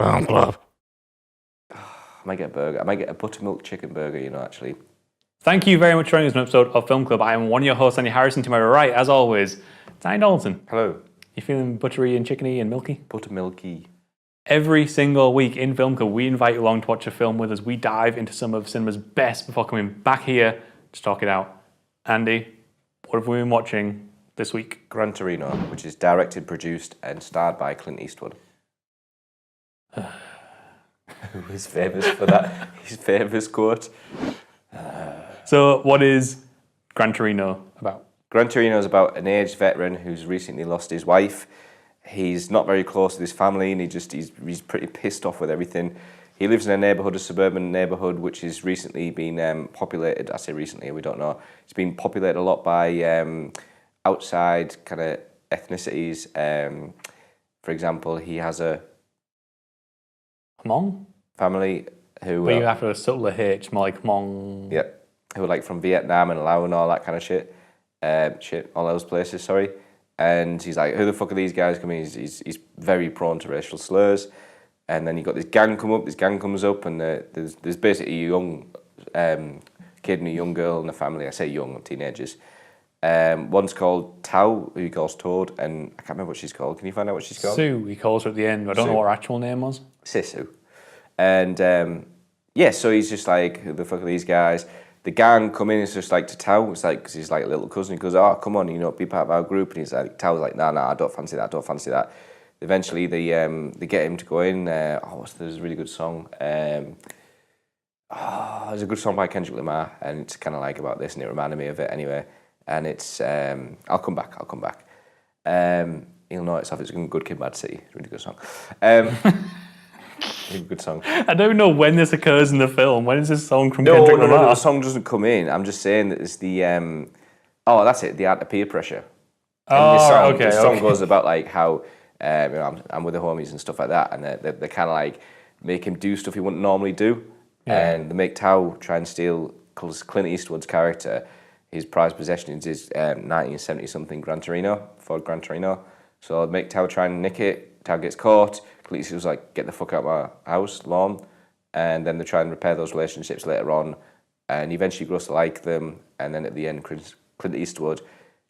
Film Club. I might get a burger. I might get a buttermilk chicken burger, actually. Thank you very much for joining us on an episode of Film Club. I am one of your hosts, Andy Harrison. To my right, as always, Danny Dalton. Hello. You feeling buttery and chickeny and milky? Buttermilky. Every single week in Film Club, we invite you along to watch a film with us. We dive into some of cinema's best before coming back here to talk it out. Andy, what have we been watching this week? Gran Torino, which is directed, produced, and starred by Clint Eastwood. Who is famous for that? His famous quote. So, what is Gran Torino about? Gran Torino is about an aged veteran who's recently lost his wife. He's not very close to his family, and he's pretty pissed off with everything. He lives in a suburban neighbourhood, which has recently been populated. I say recently, we don't know. It's been populated a lot by outside kind of ethnicities. For example, he has a Hmong family who... But you have to a subtler H, more like Hmong. Yeah, who are like from Vietnam and Laos and all that kind of shit. All those places, sorry. And he's like, who the fuck are these guys coming? He's very prone to racial slurs. And then you got this gang comes up, and there's basically a young kid and a young girl in the family. I say young, teenagers. One's called Tao, who he calls Toad, and I can't remember what she's called. Can you find out what she's called? Sue, he calls her at the end. I don't know what her actual name was. Sisu. And so he's just like, who the fuck are these guys? The gang come in, it's just like to Tao, it's like, because he's like a little cousin, he goes, oh, come on, be part of our group. And he's like, Tao's like, nah, I don't fancy that. Eventually, they get him to go in. There's a really good song. There's a good song by Kendrick Lamar, and it's kind of like about this, and it reminded me of it anyway. And it's, I'll come back. You'll know it's a Good Kid, Mad City. Really good song. Really good song. I don't know when this occurs in the film. When is this song from Kendrick Lamar? No, the song doesn't come in. I'm just saying that it's the, that's it, the art of peer pressure. And this song goes about like how, I'm with the homies and stuff like that, and they kind of like make him do stuff he wouldn't normally do. Yeah. And they make Tao try and steal Clint Eastwood's character. His prized possession is his 1970-something Ford Gran Torino. So they make Tao try and nick it. Tao gets caught. Clint Eastwood's like, get the fuck out of my house, lawn. And then they try and repair those relationships later on. And he eventually grows to like them. And then at the end, Clint Eastwood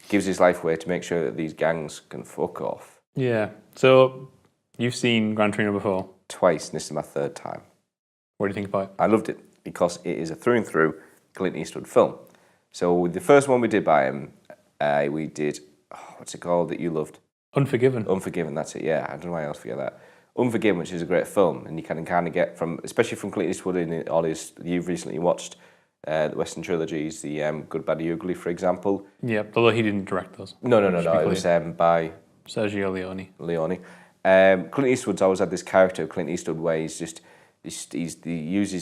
gives his life away to make sure that these gangs can fuck off. Yeah. So you've seen Gran Torino before? Twice, and this is my third time. What do you think about it? I loved it because it is a through and through Clint Eastwood film. So the first one we did by him, we did, what's it called that you loved? Unforgiven, that's it, yeah. I don't know why I else forget that. Unforgiven, which is a great film, and you can kind of get from, especially from Clint Eastwood in all his, you've recently watched the Western trilogies, the Good, Bad, the Ugly, for example. Yeah, although he didn't direct those. No, it was by... Sergio Leone. Clint Eastwood's always had this character of Clint Eastwood where he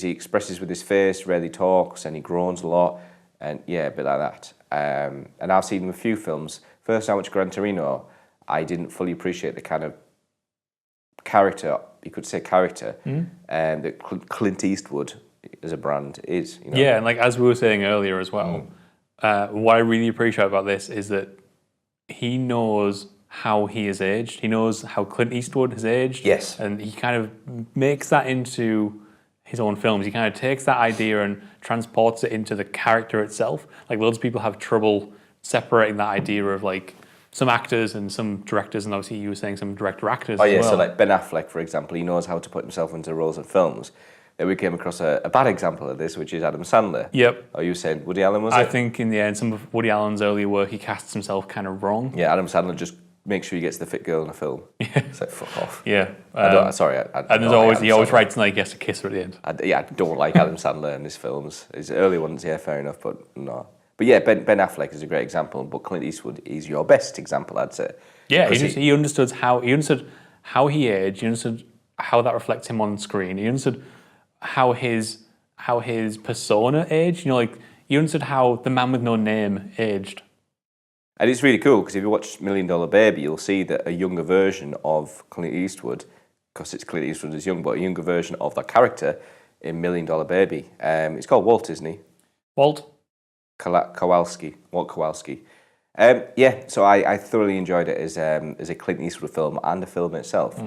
expresses with his face, rarely talks, and he groans a lot, and yeah, a bit like that. And I've seen him in a few films. First time I watched Gran Torino, I didn't fully appreciate the kind of character, that Clint Eastwood as a brand is. Yeah, and like as we were saying earlier as well, what I really appreciate about this is that he knows how he has aged. He knows how Clint Eastwood has aged. Yes. And he kind of makes that into his own films. He kind of takes that idea and transports it into the character itself. Like loads of people have trouble separating that idea of like some actors and some directors, and obviously you were saying some director actors as well. So like Ben Affleck, for example, he knows how to put himself into roles in films. Then we came across a bad example of this, which is Adam Sandler. Yep. Are you saying Woody Allen was I think in the end, some of Woody Allen's earlier work, he casts himself kind of wrong. Yeah, Adam Sandler just makes sure he gets the fit girl in a film. Yeah. It's like, fuck off. Yeah. And he always writes like he has to kiss her at the end. I don't like Adam Sandler in his films. His early ones, yeah, fair enough, but no. But yeah, Ben Affleck is a great example, but Clint Eastwood is your best example, I'd say. Yeah, he understood how he aged. He understood how that reflects him on screen. He understood how his persona aged. He understood how the man with no name aged. And it's really cool because if you watch $1 Million Baby, you'll see that a younger version of Clint Eastwood, because it's Clint Eastwood is young, but a younger version of that character in $1 Million Baby. It's called Walt, isn't he? Walt Kowalski. So I thoroughly enjoyed it as a Clint Eastwood film and the film itself.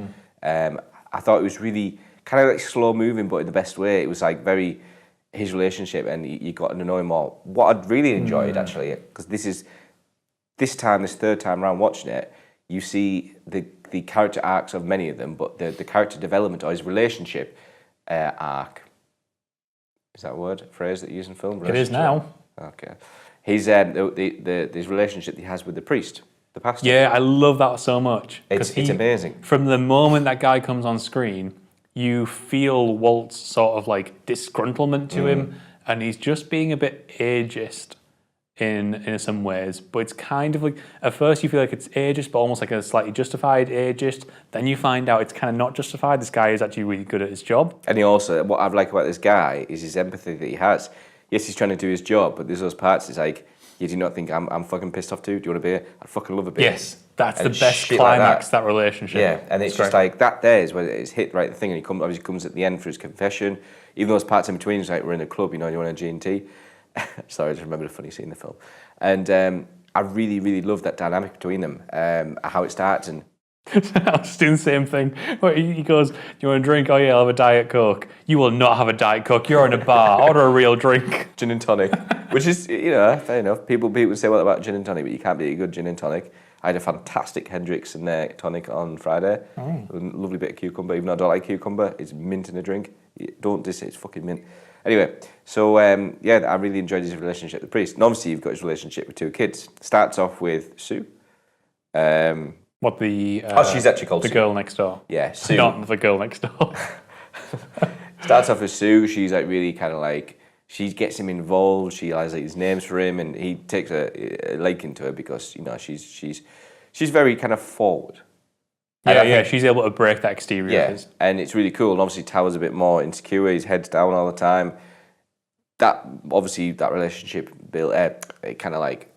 I thought it was really kind of like slow moving, but in the best way. It was like very his relationship, and you got to know him more. What I'd really enjoyed actually, because this third time around watching it, you see the character arcs of many of them, but the character development or his relationship arc. Is that a phrase that you use in film? It is now. Okay. His his relationship he has with the priest, the pastor. Yeah, I love that so much. It's amazing. From the moment that guy comes on screen, you feel Walt's sort of like disgruntlement to him, and he's just being a bit ageist in some ways. But it's kind of like, at first you feel like it's ageist, but almost like a slightly justified ageist. Then you find out it's kind of not justified. This guy is actually really good at his job. And he also, what I like about this guy is his empathy that he has. Yes, he's trying to do his job, but there's those parts, it's like, you do not think I'm fucking pissed off too? Do you want a beer? I'd fucking love a beer. Yes, that's the best climax, that relationship. Yeah, and it's just like, that there is where it's hit right the thing, and he obviously comes at the end for his confession. Even those parts in between, it's like, we're in a club, you want a G&T? Sorry, I just remembered a funny scene in the film. And I really, really love that dynamic between them, how it starts. And I was doing the same thing. He goes, do you want a drink? Oh yeah, I'll have a Diet Coke. You will not have a Diet Coke. You're in a bar. Order a real drink. Gin and tonic, which is, fair enough. People say, what about gin and tonic? But you can't beat a good gin and tonic. I had a fantastic Hendrix and tonic on Friday. A lovely bit of cucumber, even though I don't like cucumber. It's mint in a drink. Don't diss it, it's fucking mint. Anyway, so I really enjoyed his relationship with the priest. And obviously you've got his relationship with two kids. Starts off with Sue. She's actually called the Sue. Girl next door. Yeah, Sue. Not the girl next door. Starts off with Sue. She's like really kind of like, she gets him involved. She has like his names for him, and he takes a liking to her because she's very kind of forward. She's able to break that exterior. Yeah, and it's really cool. And obviously, Tower's a bit more insecure. His head's down all the time. That relationship built. It kind of like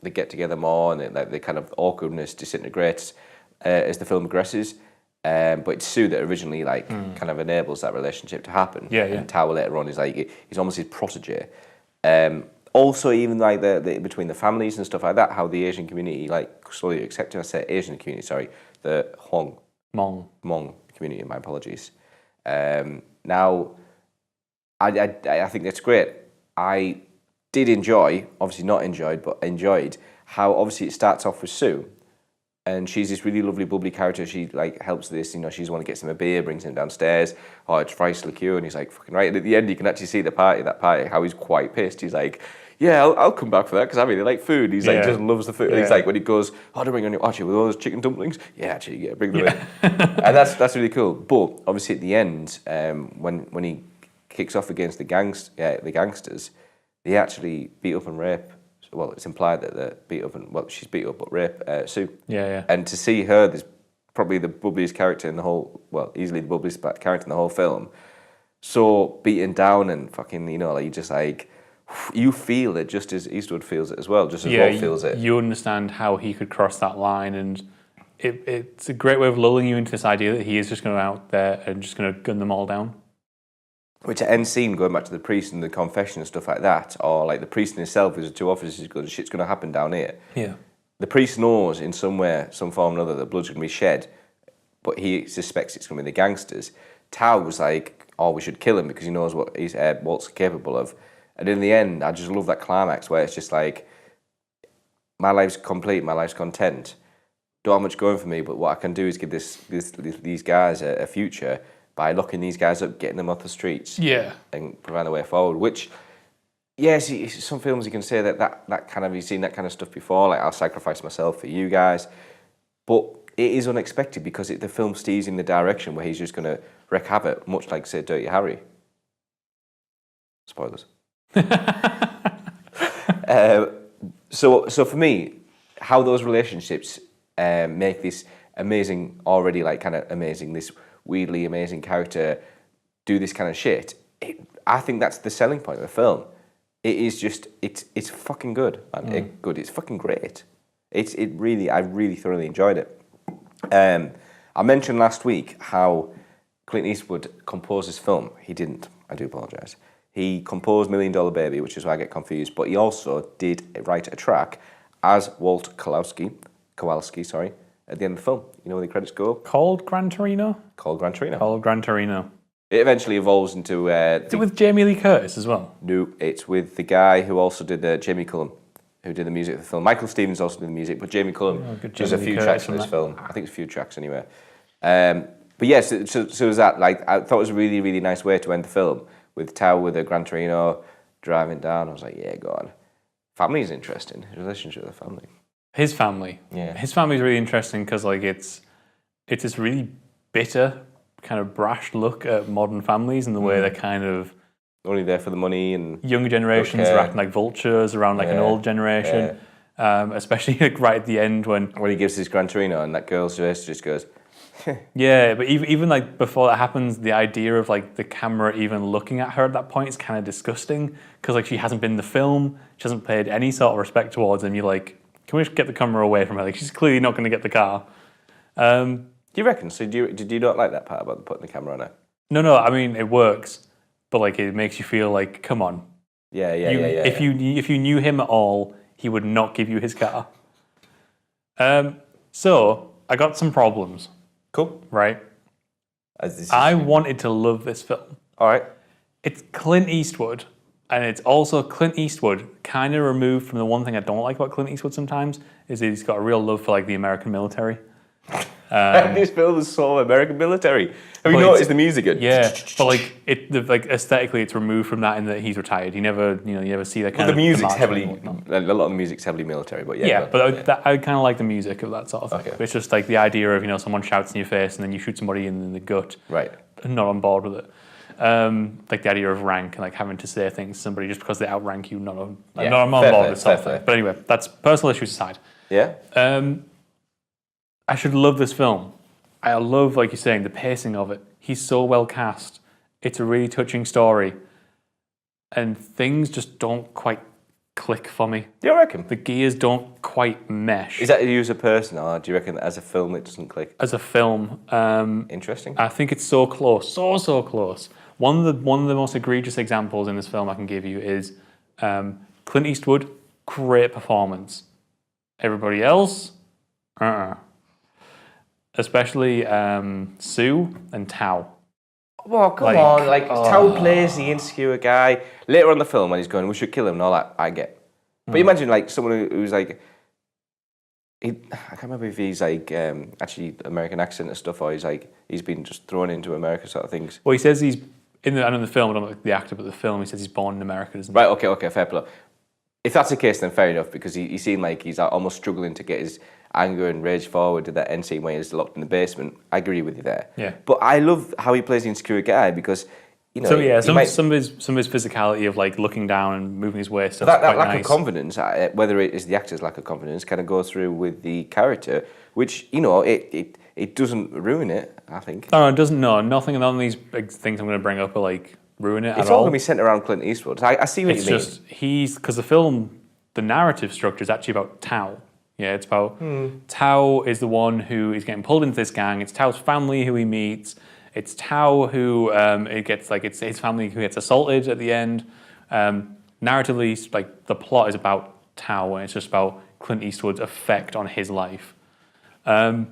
they get together more, and the kind of awkwardness disintegrates as the film progresses. But it's Sue that originally kind of enables that relationship to happen. Yeah. And Tower later on is like he's almost his protege. Also, even like the between the families and stuff like that, how the Asian community slowly accepted. I say Asian community, sorry. The Hmong community, my apologies. Now, I think that's great. I did enjoy, obviously not enjoyed, but enjoyed how obviously it starts off with Sue, and she's this really lovely, bubbly character. She helps this, she's the one that gets him a beer, brings him downstairs. Oh, it's rice liqueur, and he's like, fucking right. And at the end, you can actually see that party, how he's quite pissed. He's like, yeah, I'll come back for that because I really like food. He's like, just loves the food. Yeah. He's like, when he goes, oh, to bring on your, with all those chicken dumplings? Yeah, actually, bring them in. And that's really cool. But obviously at the end, when he kicks off against the gangsters, they actually beat up and rape. Well, it's implied that they beat up she's beat up but rape Sue. Yeah. And to see her, there's probably the bubbliest character in the whole, easily the bubbliest character in the whole film, so beaten down and fucking, you just like, you feel it just as Eastwood feels it as well, just as Walt feels it. You understand how he could cross that line, and it's a great way of lulling you into this idea that he is just going to go out there and just going to gun them all down. Which at end scene, going back to the priest and the confession and stuff like that, or like the priest in himself, is the two officers going, shit's going to happen down here. Yeah. The priest knows in some way, some form or another, that blood's going to be shed, but he suspects it's going to be the gangsters. Tao was like, oh, we should kill him because he knows what Walt's capable of. And in the end, I just love that climax where it's just like, my life's complete, my life's content. Don't have much going for me, but what I can do is give these guys a future by locking these guys up, getting them off the streets, and provide a way forward. Which, yes, some films you can say that kind of, you've seen that kind of stuff before, like I'll sacrifice myself for you guys. But it is unexpected because the film steers in the direction where he's just going to wreak havoc, much like, say, Dirty Harry. Spoilers. So for me, how those relationships make this amazing, already kind of amazing, this weirdly amazing character do this kind of shit, I think that's the selling point of the film. It is just, it's fucking good, man. It's fucking great. I really thoroughly enjoyed it. I mentioned last week how Clint Eastwood composed his film. He didn't. I do apologise. He composed $1 Million Baby, which is why I get confused, but he also did write a track as Walt Kowalski, at the end of the film. You know where the credits go? Called Gran Torino? Called Gran Torino. Called Gran Torino. It eventually evolves into... Is it with Jamie Lee Curtis as well? No, it's with the guy who also did Jamie Cullum, who did the music of the film. Michael Stevens also did the music, but Jamie Cullum does a few tracks in this film. I think it's a few tracks anyway. But yes, so was that, like, I thought it was a really, really nice way to end the film, with Tao with a Gran Torino driving down. I was like, yeah, go on. Family's interesting, his relationship with the family. His family. Yeah. His family's really interesting because, like, it's this really bitter, kind of brash look at modern families and the way they're kind of... Only there for the money and... Younger generations are acting like vultures around, like, an old generation. Especially, like, right at the end when... When he gives his Gran Torino and that girl's face just goes... Yeah, but even like before that happens, the idea of like the camera even looking at her at that point is kind of disgusting because like she hasn't been in the film, she hasn't paid any sort of respect towards him. You're like, can we just get the camera away from her? Like she's clearly not going to get the car. Do you reckon? So did you not like that part about putting the camera on her? No. I mean, it works, but like it makes you feel like, come on. Yeah. If you knew him at all, he would not give you his car. So I got some problems. Cool. Right? I wanted to love this film. All right. It's Clint Eastwood, and it's also Clint Eastwood kind of removed from the one thing I don't like about Clint Eastwood sometimes, is he's got a real love for like the American military. This film is so American military. Have you noticed the music? Yeah, but like aesthetically, it's removed from that in that he's retired. You never see that kind of. The music's heavily, a lot of the music's heavily military, but yeah. Yeah, but I kind of like the music of that sort of thing. Okay. It's just like the idea of someone shouts in your face and then you shoot somebody in the gut. Right. I'm not on board with it. Like the idea of rank and like having to say things to somebody just because they outrank you. I'm on board with stuff. But anyway, that's personal issues aside. Yeah. I should love this film. I love, like you're saying, the pacing of it. He's so well cast. It's a really touching story. And things just don't quite click for me. Do you reckon? The gears don't quite mesh. Is that you as a person, or do you reckon that as a film it doesn't click? As a film. Interesting. I think it's so close. So close. One of the most egregious examples in this film I can give you is Clint Eastwood, great performance. Everybody else, Especially Sue and Tao. Well, come on. Tao plays the insecure guy. Later on in the film when he's going, we should kill him and all that, I get. But imagine like someone who's like, I can't remember if he's like actually American accent and stuff, or he's been just thrown into America sort of things. Well, he says he's, I know in the film, I don't know the actor, but the film, he says he's born in America, doesn't he? Right, okay, fair play. If that's the case, then fair enough, because he seemed like he's almost struggling to get his anger and rage forward to that end scene where he's locked in the basement. I agree with you there. Yeah. But I love how he plays the insecure guy because, So yeah, some of his physicality of like looking down and moving his waist. That lack of confidence, whether it is the actor's lack of confidence, kind of goes through with the character, which it doesn't ruin it. I think. No, it doesn't. No, nothing. None of these big things I'm going to bring up are like ruin it. It's all going to be centered around Clint Eastwood. I see what you mean. It's just because the film, the narrative structure is actually about Tao. Yeah, it's about Tao is the one who is getting pulled into this gang. It's Tao's family who he meets. It's Tao who it's his family who gets assaulted at the end. Narratively, like the plot is about Tao, and it's just about Clint Eastwood's effect on his life. So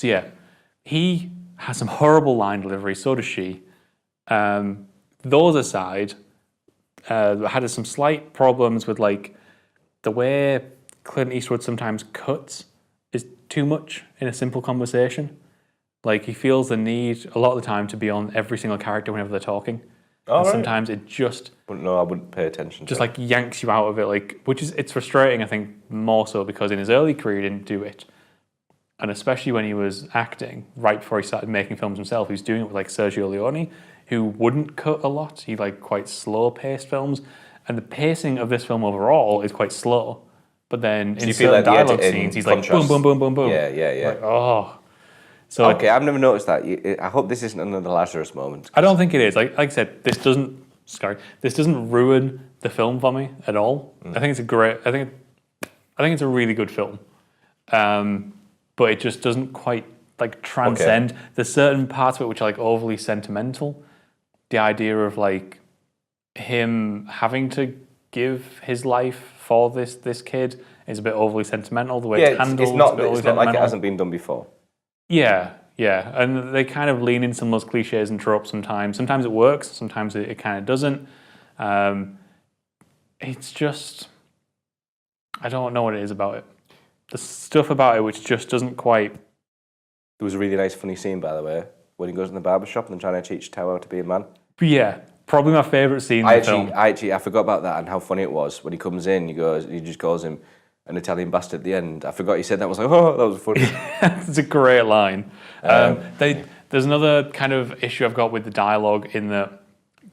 yeah, he has some horrible line delivery. So does she. Those aside, had some slight problems with like the way Clint Eastwood sometimes cuts is too much in a simple conversation. Like he feels the need a lot of the time to be on every single character whenever they're talking. And sometimes it just... No, I wouldn't pay attention to just like yanks you out of it, like it's frustrating, I think, more so because in his early career he didn't do it. And especially when he was acting, right before he started making films himself, he was doing it with like Sergio Leone, who wouldn't cut a lot. He like quite slow-paced films. And the pacing of this film overall is quite slow. But then in certain dialogue scenes, he's like boom, boom, boom, boom, boom. Yeah. Like, So okay, I've never noticed that. I hope this isn't another Lazarus moment. I don't think it is. Like I said, this doesn't ruin the film for me at all. I think I think it's a really good film. But it just doesn't quite like transcend. There's certain parts of it which are like overly sentimental. The idea of like him having to give his life for this kid is a bit overly sentimental. The way it's handled it's not, is a bit overly it's not like it sentimental. hasn't been done before. Yeah, and they kind of lean in some of those cliches and tropes sometimes. Sometimes it works, sometimes it kind of doesn't. It's just, I don't know what it is about it. The stuff about it which just doesn't quite... There was a really nice funny scene, by the way, when he goes in the barbershop and trying to teach Tao how to be a man. Yeah, probably my favourite scene in the film. I forgot about that and how funny it was. When he comes in, he just calls him an Italian bastard at the end. I forgot he said that. I was like, oh, that was funny. It's a great line. There's another kind of issue I've got with the dialogue in that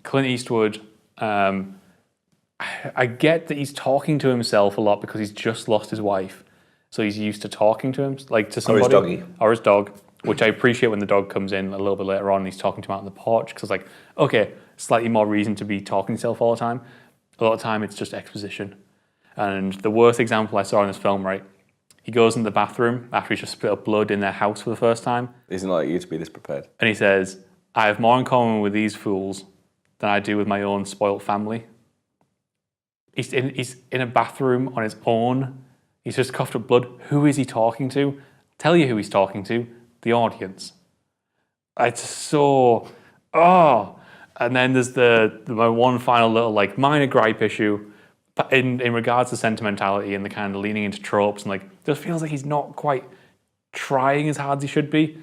Clint Eastwood, I get that he's talking to himself a lot because he's just lost his wife. So he's used to talking to him, like to somebody. Or his doggy. Or his dog, which I appreciate when the dog comes in a little bit later on and he's talking to him out on the porch, because like, okay, slightly more reason to be talking to himself all the time. A lot of time it's just exposition. And the worst example I saw in this film, right, he goes in the bathroom after he's just spit up blood in their house for the first time. Isn't like you to be this prepared. And he says, I have more in common with these fools than I do with my own spoilt family. He's in a bathroom on his own. He's just coughed up blood. Who is he talking to? Tell you who he's talking to. The audience. It's so... Oh! And then there's my one final little like minor gripe issue in regards to sentimentality and the kind of leaning into tropes, and like just feels like he's not quite trying as hard as he should be.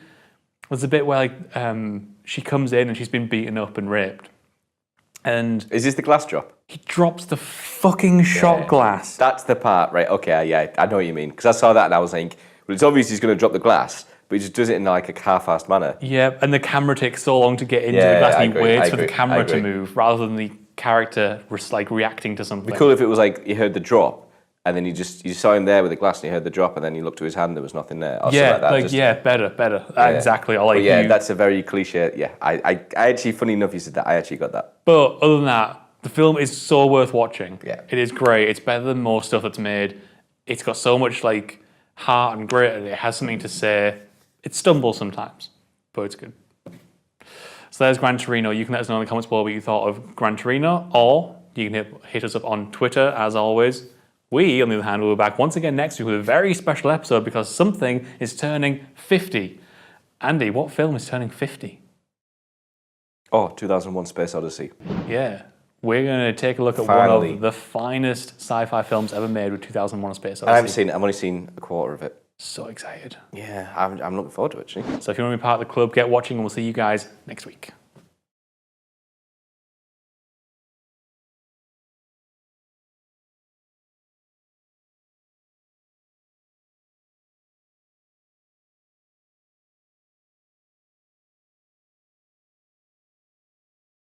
There's a bit where like she comes in and she's been beaten up and raped. And is this the glass drop? He drops the fucking shot glass. That's the part, right? Okay, yeah, I know what you mean. Because I saw that and I was like, well, it's obvious he's going to drop the glass, but he just does it in like a half-assed manner. Yeah, and the camera takes so long to get into the glass, and he waits for the camera to move rather than the character like reacting to something. It'd be cool if it was like you heard the drop, and then you saw him there with the glass, and you heard the drop, and then you looked to his hand, there was nothing there. Or yeah, like that. Better. Exactly. Or like that's a very cliche. Yeah, I actually, funny enough, you said that. I actually got that. But other than that, the film is so worth watching. Yeah, it is great. It's better than most stuff that's made. It's got so much like heart and grit, and it has something to say. It stumbles sometimes, but it's good. So there's Gran Torino. You can let us know in the comments below what you thought of Gran Torino, or you can hit us up on Twitter, as always. We, on the other hand, will be back once again next week with a very special episode because something is turning 50. Andy, what film is turning 50? Oh, 2001 Space Odyssey. Yeah. We're going to take a look at one of the finest sci-fi films ever made with 2001 A Space Odyssey. I haven't seen it. I've only seen a quarter of it. So excited. Yeah, I'm looking forward to it, actually. So if you want to be part of the club, get watching, and we'll see you guys next week.